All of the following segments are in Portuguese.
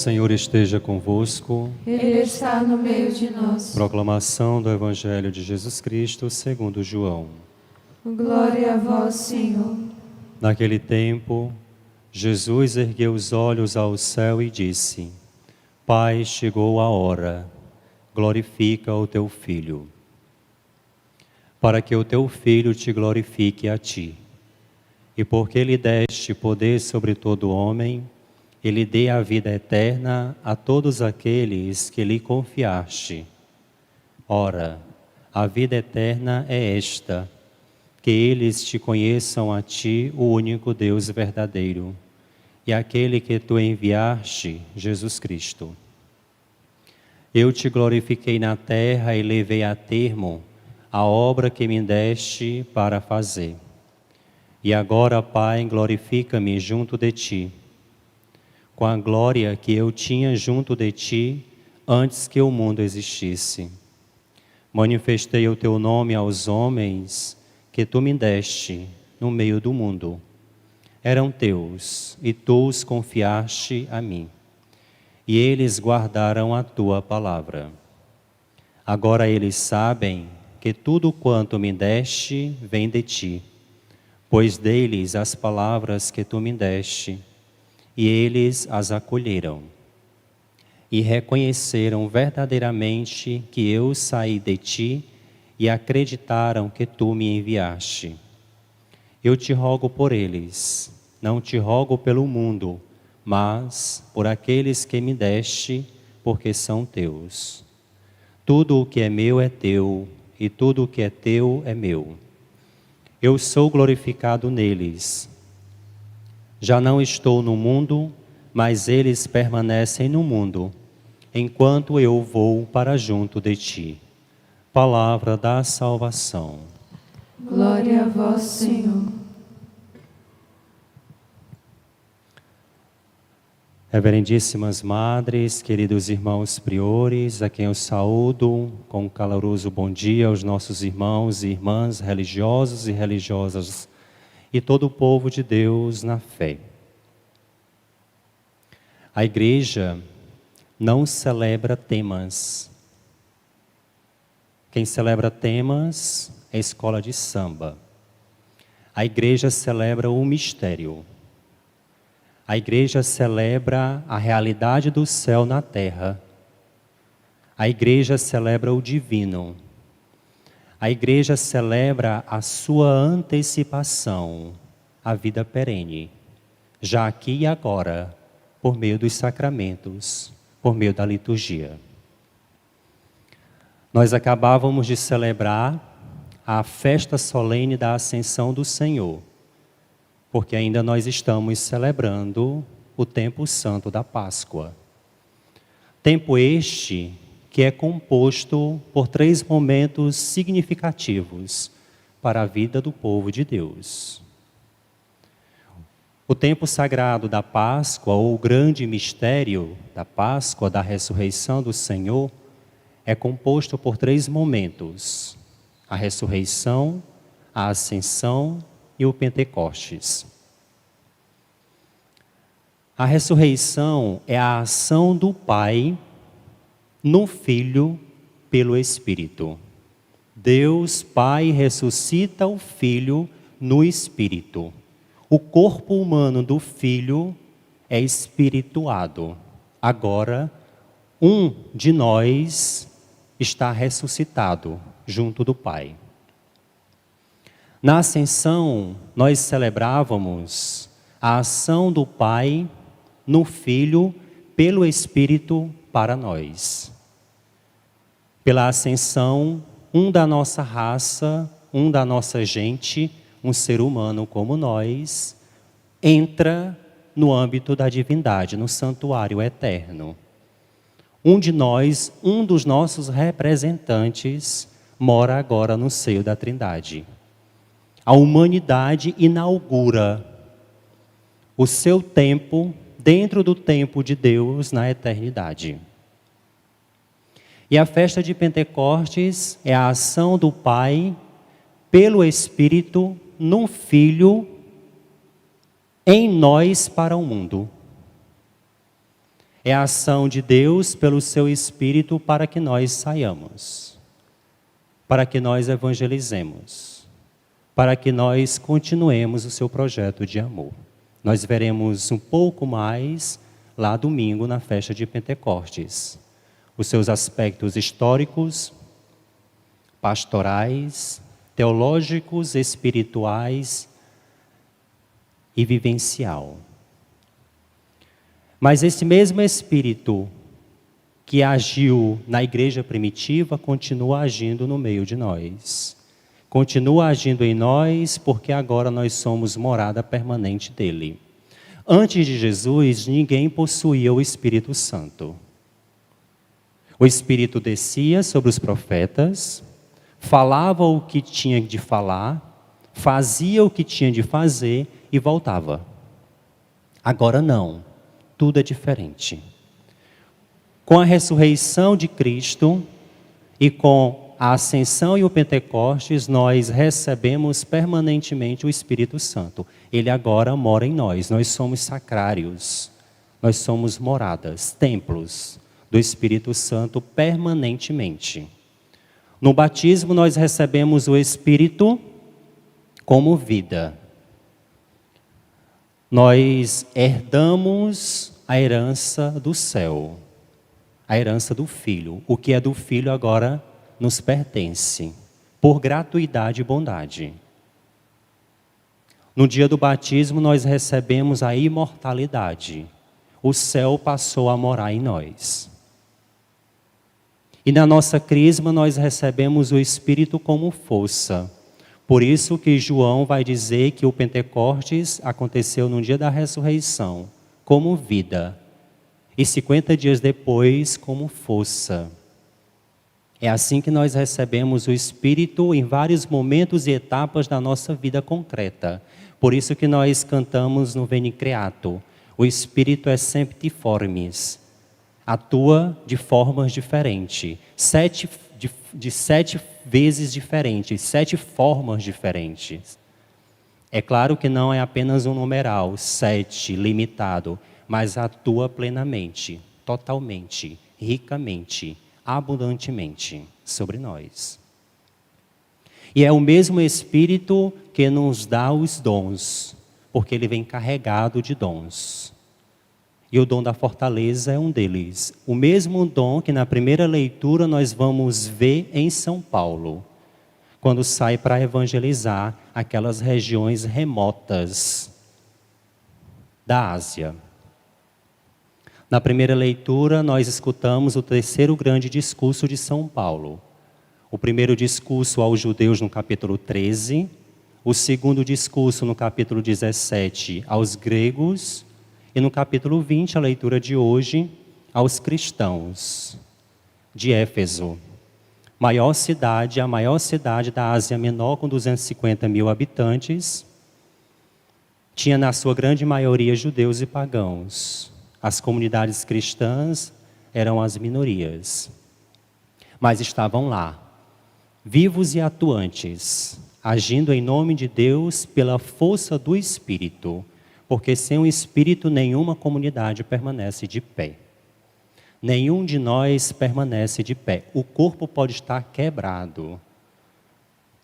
Senhor esteja convosco. Ele está no meio de nós. Proclamação do Evangelho de Jesus Cristo segundo João. Glória a vós, Senhor. Naquele tempo, Jesus ergueu os olhos ao céu e disse: Pai, chegou a hora, glorifica o teu Filho, para que o teu Filho te glorifique a ti. E porque lhe deste poder sobre todo homem, ele dê a vida eterna a todos aqueles que lhe confiaste. Ora, a vida eterna é esta, que eles te conheçam a ti, o único Deus verdadeiro, e aquele que tu enviaste, Jesus Cristo. Eu te glorifiquei na terra e levei a termo a obra que me deste para fazer. E agora, Pai, glorifica-me junto de ti, com a glória que eu tinha junto de ti antes que o mundo existisse. Manifestei o teu nome aos homens que tu me deste no meio do mundo. Eram teus, e tu os confiaste a mim. E eles guardaram a tua palavra. Agora eles sabem que tudo quanto me deste vem de ti, pois dei-lhes as palavras que tu me deste, e eles as acolheram. E reconheceram verdadeiramente que eu saí de ti, e acreditaram que tu me enviaste. Eu te rogo por eles, não te rogo pelo mundo, mas por aqueles que me deste, porque são teus. Tudo o que é meu é teu, e tudo o que é teu é meu. Eu sou glorificado neles. Já não estou no mundo, mas eles permanecem no mundo, enquanto eu vou para junto de ti. Palavra da salvação. Glória a vós, Senhor. Reverendíssimas Madres, queridos irmãos priores, a quem eu saúdo com um caloroso bom dia aos nossos irmãos e irmãs religiosos e religiosas e todo o povo de Deus na fé. A Igreja não celebra temas. Quem celebra temas é a escola de samba. A Igreja celebra o mistério. A Igreja celebra a realidade do céu na terra. A Igreja celebra o divino. A Igreja celebra a sua antecipação, a vida perene, já aqui e agora, por meio dos sacramentos, por meio da liturgia. Nós acabávamos de celebrar a festa solene da Ascensão do Senhor, porque ainda nós estamos celebrando o tempo santo da Páscoa. Tempo este que é composto por 3 momentos significativos para a vida do povo de Deus. O tempo sagrado da Páscoa, ou o grande mistério da Páscoa, da ressurreição do Senhor, é composto por 3 momentos: a ressurreição, a ascensão e o Pentecostes. A ressurreição é a ação do Pai no Filho pelo Espírito. Deus Pai ressuscita o Filho no Espírito. O corpo humano do Filho é espirituado. Agora, um de nós está ressuscitado junto do Pai. Na Ascensão, nós celebrávamos a ação do Pai no Filho pelo Espírito para nós. Pela Ascensão, um da nossa raça, um da nossa gente, um ser humano como nós, entra no âmbito da divindade, no santuário eterno. Um de nós, um dos nossos representantes, mora agora no seio da Trindade. A humanidade inaugura o seu tempo dentro do tempo de Deus na eternidade. E a festa de Pentecostes é a ação do Pai pelo Espírito num Filho em nós para o mundo. É a ação de Deus pelo seu Espírito para que nós saiamos, para que nós evangelizemos, para que nós continuemos o seu projeto de amor. Nós veremos um pouco mais lá domingo na festa de Pentecostes. Os seus aspectos históricos, pastorais, teológicos, espirituais e vivencial. Mas esse mesmo Espírito que agiu na igreja primitiva continua agindo no meio de nós. Continua agindo em nós porque agora nós somos morada permanente dele. Antes de Jesus, ninguém possuía o Espírito Santo. O Espírito descia sobre os profetas, falava o que tinha de falar, fazia o que tinha de fazer e voltava. Agora não, tudo é diferente. Com a ressurreição de Cristo e com a ascensão e o Pentecostes, nós recebemos permanentemente o Espírito Santo. Ele agora mora em nós. Nós somos sacrários, nós somos moradas, templos do Espírito Santo permanentemente. No batismo nós recebemos o Espírito como vida. Nós herdamos a herança do céu, a herança do Filho. O que é do Filho agora nos pertence, por gratuidade e bondade. No dia do batismo nós recebemos a imortalidade. O céu passou a morar em nós. E na nossa crisma nós recebemos o Espírito como força. Por isso que João vai dizer que o Pentecostes aconteceu no dia da ressurreição, como vida. E 50 dias depois, como força. É assim que nós recebemos o Espírito em vários momentos e etapas da nossa vida concreta. Por isso que nós cantamos no Veni Creator. O Espírito é Sanctiformis. Atua de formas diferentes, de sete vezes diferentes, 7 formas diferentes. É claro que não é apenas um numeral, 7, limitado, mas atua plenamente, totalmente, ricamente, abundantemente sobre nós. E é o mesmo Espírito que nos dá os dons, porque ele vem carregado de dons. E o dom da fortaleza é um deles. O mesmo dom que na primeira leitura nós vamos ver em São Paulo, quando sai para evangelizar aquelas regiões remotas da Ásia. Na primeira leitura nós escutamos o terceiro grande discurso de São Paulo. O primeiro discurso aos judeus no capítulo 13, o segundo discurso no capítulo 17 aos gregos, e no capítulo 20, a leitura de hoje, aos cristãos de Éfeso. A maior cidade da Ásia Menor, com 250 mil habitantes, tinha na sua grande maioria judeus e pagãos. As comunidades cristãs eram as minorias, mas estavam lá, vivos e atuantes, agindo em nome de Deus pela força do Espírito, porque sem o Espírito nenhuma comunidade permanece de pé. Nenhum de nós permanece de pé. O corpo pode estar quebrado,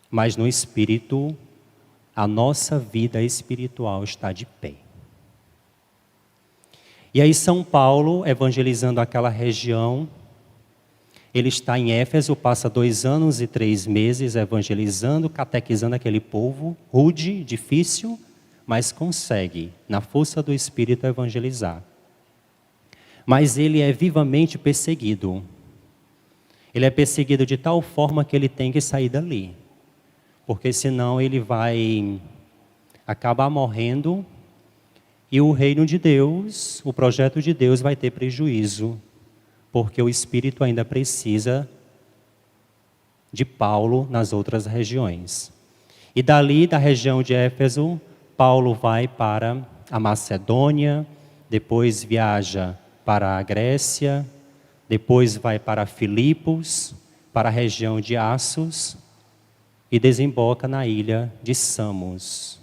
mas no Espírito, a nossa vida espiritual está de pé. E aí São Paulo, evangelizando aquela região, ele está em Éfeso, passa 2 anos e 3 meses evangelizando, catequizando aquele povo, rude, difícil, mas consegue, na força do Espírito, evangelizar. Mas ele é vivamente perseguido. Ele é perseguido de tal forma que ele tem que sair dali. Porque senão ele vai acabar morrendo e o reino de Deus, o projeto de Deus vai ter prejuízo. Porque o Espírito ainda precisa de Paulo nas outras regiões. E dali, da região de Éfeso, Paulo vai para a Macedônia, depois viaja para a Grécia, depois vai para Filipos, para a região de Assos e desemboca na ilha de Samos.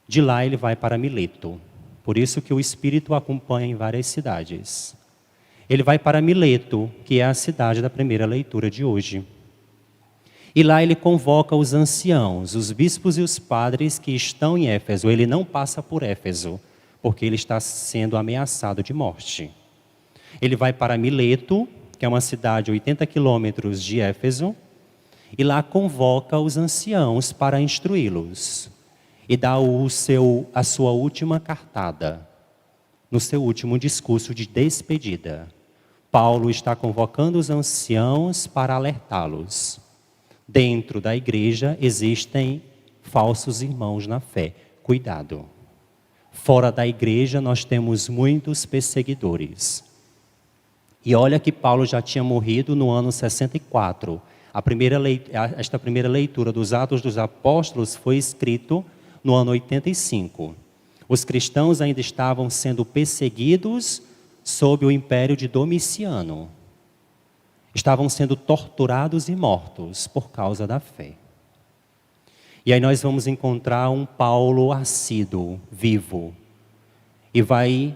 De lá ele vai para Mileto. Por isso que o Espírito o acompanha em várias cidades. Ele vai para Mileto, que é a cidade da primeira leitura de hoje. E lá ele convoca os anciãos, os bispos e os padres que estão em Éfeso. Ele não passa por Éfeso, porque ele está sendo ameaçado de morte. Ele vai para Mileto, que é uma cidade a 80 quilômetros de Éfeso, e lá convoca os anciãos para instruí-los. E dá a sua última cartada, no seu último discurso de despedida. Paulo está convocando os anciãos para alertá-los. Dentro da igreja existem falsos irmãos na fé. Cuidado. Fora da igreja nós temos muitos perseguidores. E olha que Paulo já tinha morrido no ano 64. Esta primeira leitura dos Atos dos Apóstolos foi escrito no ano 85. Os cristãos ainda estavam sendo perseguidos sob o império de Domiciano. Estavam sendo torturados e mortos por causa da fé. E aí nós vamos encontrar um Paulo assíduo, vivo, e vai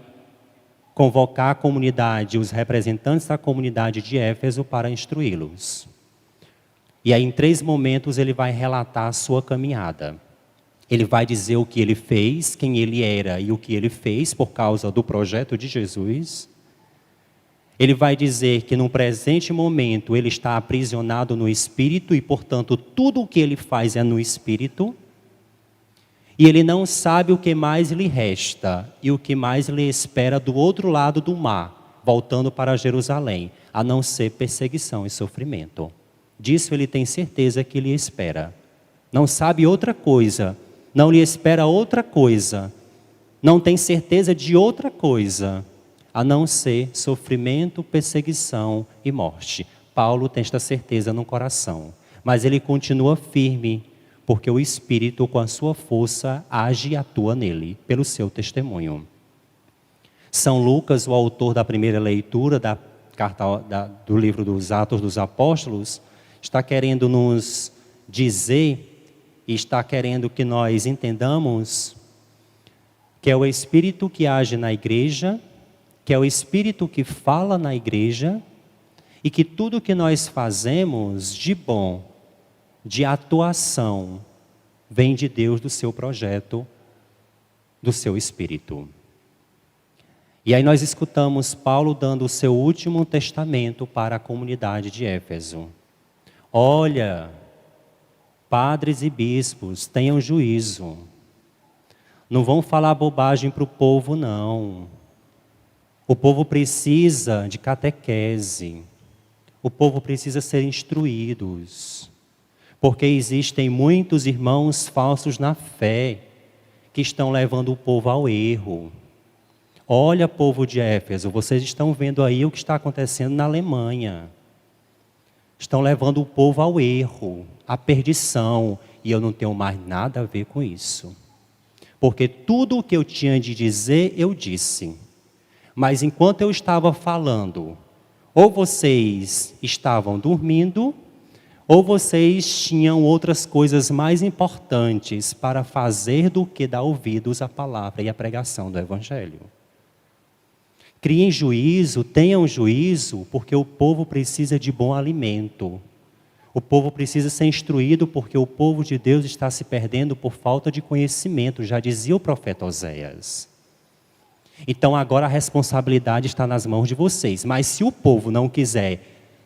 convocar a comunidade, os representantes da comunidade de Éfeso para instruí-los. E aí em 3 momentos ele vai relatar a sua caminhada. Ele vai dizer o que ele fez, quem ele era e o que ele fez por causa do projeto de Jesus. Ele vai dizer que no presente momento ele está aprisionado no Espírito e, portanto, tudo o que ele faz é no Espírito. E ele não sabe o que mais lhe resta e o que mais lhe espera do outro lado do mar, voltando para Jerusalém, a não ser perseguição e sofrimento. Disso ele tem certeza que lhe espera. Não sabe outra coisa, não lhe espera outra coisa, não tem certeza de outra coisa, a não ser sofrimento, perseguição e morte. Paulo tem esta certeza no coração, mas ele continua firme, porque o Espírito, com a sua força, age e atua nele, pelo seu testemunho. São Lucas, o autor da primeira leitura do livro dos Atos dos Apóstolos, está querendo nos dizer e está querendo que nós entendamos que é o Espírito que age na igreja, que é o Espírito que fala na igreja e que tudo que nós fazemos de bom, de atuação, vem de Deus, do seu projeto, do seu Espírito. E aí nós escutamos Paulo dando o seu último testamento para a comunidade de Éfeso. Olha, padres e bispos, tenham juízo. Não vão falar bobagem para o povo, não. O povo precisa de catequese. O povo precisa ser instruídos. Porque existem muitos irmãos falsos na fé que estão levando o povo ao erro. Olha, povo de Éfeso, vocês estão vendo aí o que está acontecendo na Alemanha. Estão levando o povo ao erro, à perdição, e eu não tenho mais nada a ver com isso. Porque tudo o que eu tinha de dizer, eu disse. Mas enquanto eu estava falando, ou vocês estavam dormindo, ou vocês tinham outras coisas mais importantes para fazer do que dar ouvidos à palavra e à pregação do Evangelho. Criem juízo, tenham juízo, porque o povo precisa de bom alimento. O povo precisa ser instruído, porque o povo de Deus está se perdendo por falta de conhecimento, já dizia o profeta Oséias. Então agora a responsabilidade está nas mãos de vocês. Mas se o povo não quiser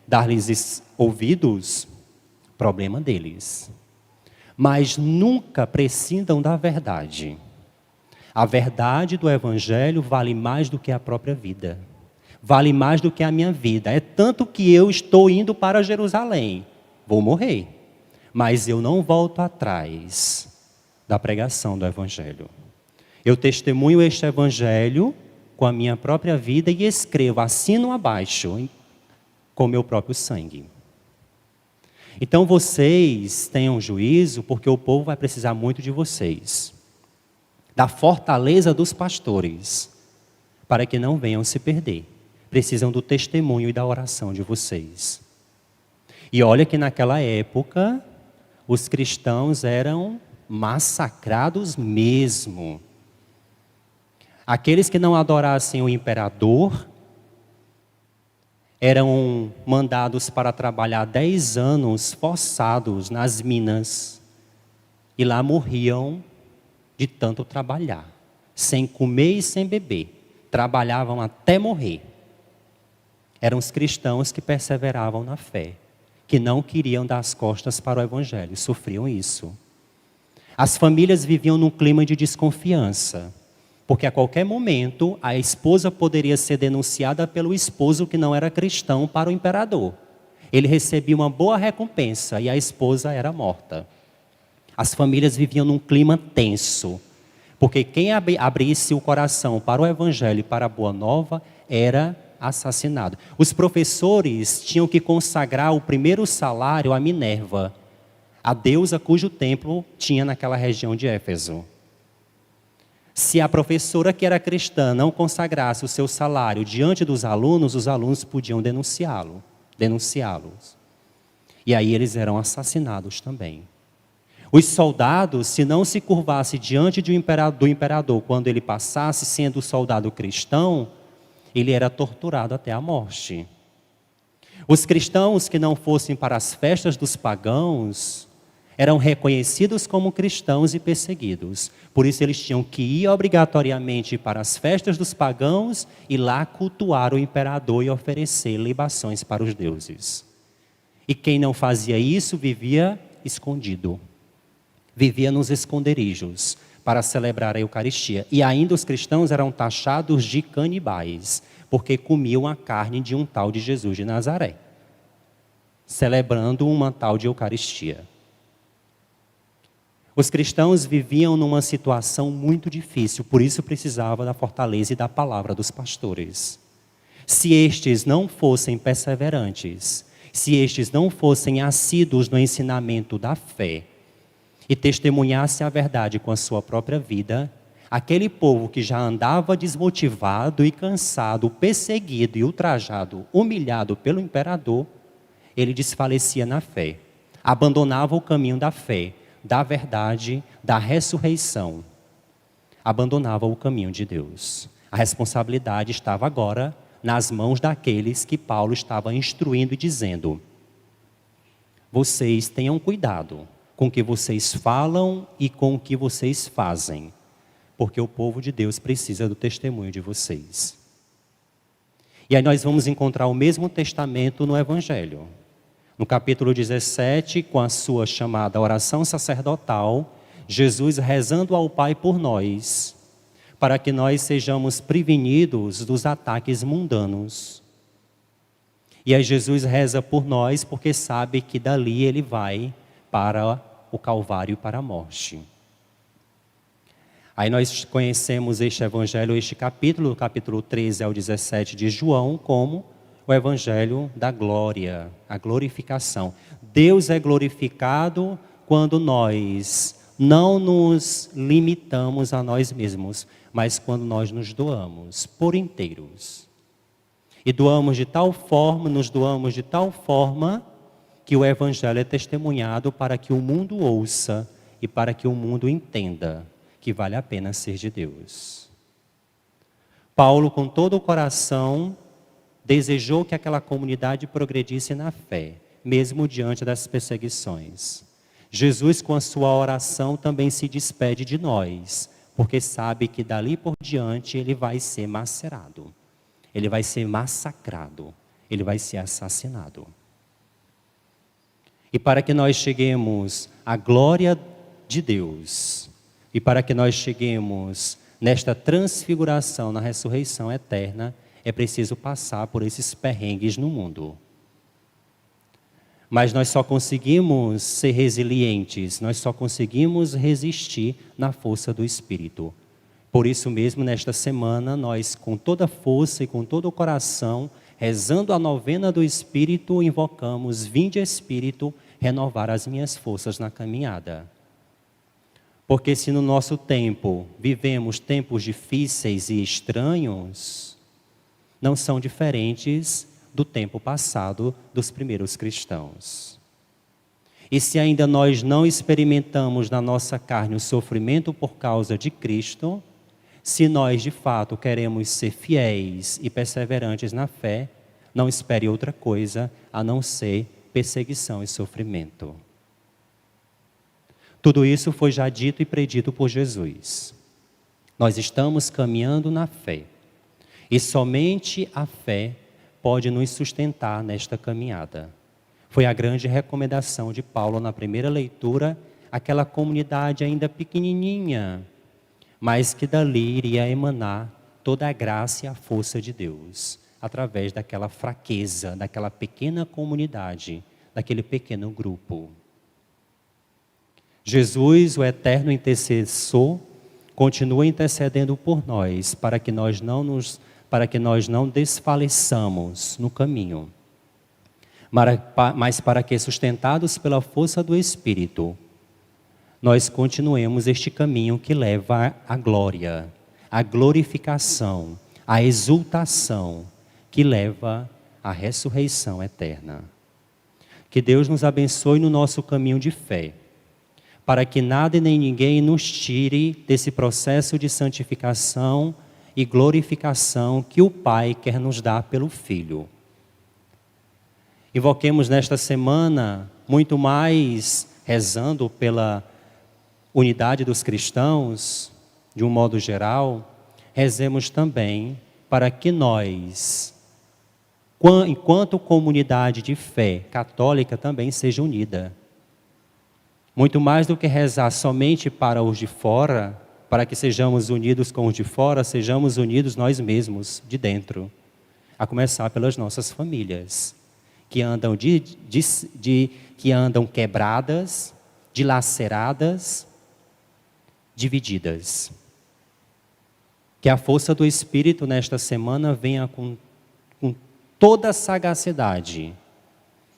dar-lhes ouvidos, problema deles. Mas nunca prescindam da verdade. A verdade do Evangelho vale mais do que a própria vida. Vale mais do que a minha vida. É tanto que eu estou indo para Jerusalém. Vou morrer. Mas eu não volto atrás da pregação do Evangelho. Eu testemunho este Evangelho com a minha própria vida e escrevo, assino abaixo, com o meu próprio sangue. Então vocês tenham juízo, porque o povo vai precisar muito de vocês. Da fortaleza dos pastores, para que não venham se perder. Precisam do testemunho e da oração de vocês. E olha que naquela época, os cristãos eram massacrados mesmo. Aqueles que não adorassem o imperador, eram mandados para trabalhar 10 anos forçados nas minas. E lá morriam de tanto trabalhar, sem comer e sem beber. Trabalhavam até morrer. Eram os cristãos que perseveravam na fé, que não queriam dar as costas para o Evangelho, sofriam isso. As famílias viviam num clima de desconfiança, porque a qualquer momento a esposa poderia ser denunciada pelo esposo que não era cristão para o imperador. Ele recebia uma boa recompensa e a esposa era morta. As famílias viviam num clima tenso, porque quem abrisse o coração para o Evangelho e para a Boa Nova era assassinado. Os professores tinham que consagrar o primeiro salário a Minerva, a deusa cujo templo tinha naquela região de Éfeso. Se a professora que era cristã não consagrasse o seu salário diante dos alunos, os alunos podiam denunciá-los. E aí eles eram assassinados também. Os soldados, se não se curvasse diante do imperador quando ele passasse, sendo soldado cristão, ele era torturado até a morte. Os cristãos que não fossem para as festas dos pagãos eram reconhecidos como cristãos e perseguidos. Por isso eles tinham que ir obrigatoriamente para as festas dos pagãos e lá cultuar o imperador e oferecer libações para os deuses. E quem não fazia isso vivia escondido. Vivia nos esconderijos para celebrar a Eucaristia. E ainda os cristãos eram taxados de canibais, porque comiam a carne de um tal de Jesus de Nazaré, celebrando uma tal de Eucaristia. Os cristãos viviam numa situação muito difícil, por isso precisava da fortaleza e da palavra dos pastores. Se estes não fossem perseverantes, se estes não fossem assíduos no ensinamento da fé e testemunhassem a verdade com a sua própria vida, aquele povo que já andava desmotivado e cansado, perseguido e ultrajado, humilhado pelo imperador, ele desfalecia na fé, abandonava o caminho da fé, da verdade, da ressurreição, abandonava o caminho de Deus. A responsabilidade estava agora nas mãos daqueles que Paulo estava instruindo e dizendo: vocês tenham cuidado com o que vocês falam e com o que vocês fazem, porque o povo de Deus precisa do testemunho de vocês. E aí nós vamos encontrar o mesmo testamento no Evangelho. No capítulo 17, com a sua chamada oração sacerdotal, Jesus rezando ao Pai por nós, para que nós sejamos prevenidos dos ataques mundanos. E aí Jesus reza por nós porque sabe que dali ele vai para o Calvário e para a morte. Aí nós conhecemos este Evangelho, este capítulo, capítulo 13 ao 17 de João, como o Evangelho da glória, a glorificação. Deus é glorificado quando nós não nos limitamos a nós mesmos, mas quando nós nos doamos por inteiros. E doamos de tal forma, nos doamos de tal forma que o Evangelho é testemunhado para que o mundo ouça e para que o mundo entenda que vale a pena ser de Deus. Paulo, com todo o coração, desejou que aquela comunidade progredisse na fé, mesmo diante das perseguições. Jesus, com a sua oração, também se despede de nós, porque sabe que dali por diante ele vai ser macerado, ele vai ser massacrado, ele vai ser assassinado. E para que nós cheguemos à glória de Deus, e para que nós cheguemos nesta transfiguração, na ressurreição eterna, é preciso passar por esses perrengues no mundo. Mas nós só conseguimos ser resilientes, nós só conseguimos resistir na força do Espírito. Por isso mesmo, nesta semana, nós com toda a força e com todo o coração, rezando a novena do Espírito, invocamos: vinde Espírito, renovar as minhas forças na caminhada. Porque se no nosso tempo vivemos tempos difíceis e estranhos, não são diferentes do tempo passado dos primeiros cristãos. E se ainda nós não experimentamos na nossa carne o sofrimento por causa de Cristo, se nós de fato queremos ser fiéis e perseverantes na fé, não espere outra coisa a não ser perseguição e sofrimento. Tudo isso foi já dito e predito por Jesus. Nós estamos caminhando na fé. E somente a fé pode nos sustentar nesta caminhada. Foi a grande recomendação de Paulo na primeira leitura, aquela comunidade ainda pequenininha, mas que dali iria emanar toda a graça e a força de Deus, através daquela fraqueza, daquela pequena comunidade, daquele pequeno grupo. Jesus, o eterno intercessor, continua intercedendo por nós, para que nós não desfaleçamos no caminho, mas para que, sustentados pela força do Espírito, nós continuemos este caminho que leva à glória, à glorificação, à exultação, que leva à ressurreição eterna. Que Deus nos abençoe no nosso caminho de fé, para que nada e nem ninguém nos tire desse processo de santificação e glorificação que o Pai quer nos dar pelo Filho. Invoquemos nesta semana, muito mais rezando pela unidade dos cristãos, de um modo geral, rezemos também para que nós, enquanto comunidade de fé católica, também seja unida. Muito mais do que rezar somente para os de fora, para que sejamos unidos com os de fora, sejamos unidos nós mesmos, de dentro. A começar pelas nossas famílias, que andam, que andam quebradas, dilaceradas, divididas. Que a força do Espírito nesta semana venha com toda a sagacidade,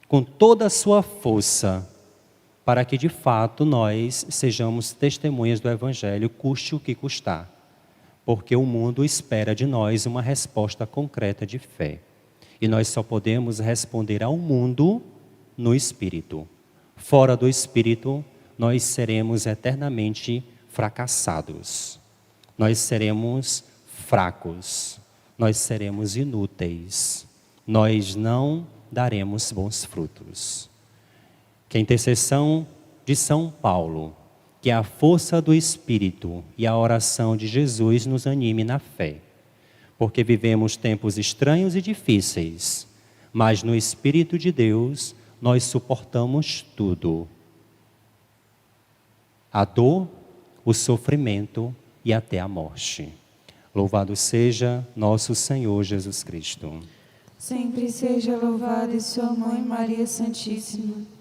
com toda a sua força, para que de fato nós sejamos testemunhas do Evangelho, custe o que custar. Porque o mundo espera de nós uma resposta concreta de fé. E nós só podemos responder ao mundo no Espírito. Fora do Espírito, nós seremos eternamente fracassados. Nós seremos fracos. Nós seremos inúteis. Nós não daremos bons frutos. Que a intercessão de São Paulo, que a força do Espírito e a oração de Jesus nos anime na fé. Porque vivemos tempos estranhos e difíceis, mas no Espírito de Deus nós suportamos tudo. A dor, o sofrimento e até a morte. Louvado seja nosso Senhor Jesus Cristo. Sempre seja louvado e sua Mãe Maria Santíssima.